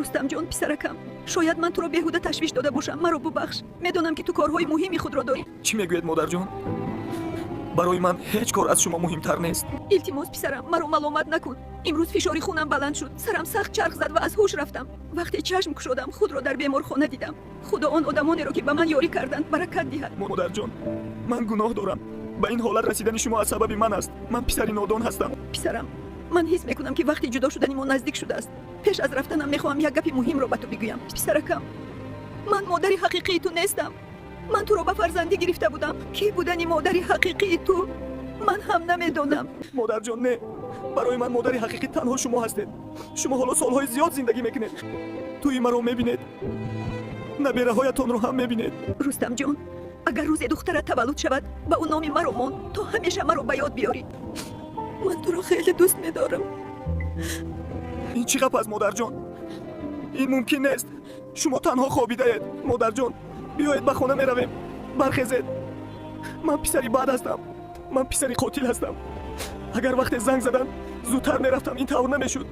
رستم جان پسرکم، شاید من تو را بیهوده تشویش داده باشم، مرا ببخش. میدونم که تو کارهای مهمی خود را داری. چی میگوید مادر جان؟ برای من هیچ کار از شما مهمتر نیست. التماس پسرم مرا ملامت نکن. امروز فشاری خونم بلند شد، سرم سخت چرخ زد و از هوش رفتم. وقتی چشم گشودم خود را در بیمارخانه دیدم. خدا آن آدمانی را که به من یاری کردند برکت دهد. مادر جان، من گناه دارم. به این حالت رسیدن شما از سبب من است. من پسری نادان هستم. پسرم، من حس میکنم که وقتی جدا شدن ما نزدیک شده است. پیش از رفتنم میخواهم یک گپ مهم را به تو بگویم. پسرکم، من مادری حقیقی تو نیستم. من تو را به فرزندی گرفته بودم. کی بودنی مادری حقیقی تو؟ من هم نمیدونم. مادر جان نه، برای من مادری حقیقی تنها شما هستید. شما حالا سالهای زیاد زندگی میکنید. توی مرا میبینید، نبیره هایتان رو هم میبینید. رستم جان، اگر روز دخترت تولد شود با اون نام مرا مان تا همیشه مرا به یاد بیاری. من تو را خیلی دوست میدارم. این چی غپ است مادر جان؟ این ممکن نیست. شما تنها خوابیده اید. مادر جان، بیایید به خانه میرویم. برخیزید. من پسری بد هستم. من پسری قاتل هستم. اگر وقت زنگ زدن زودتر میرفتم این طور نمیشد.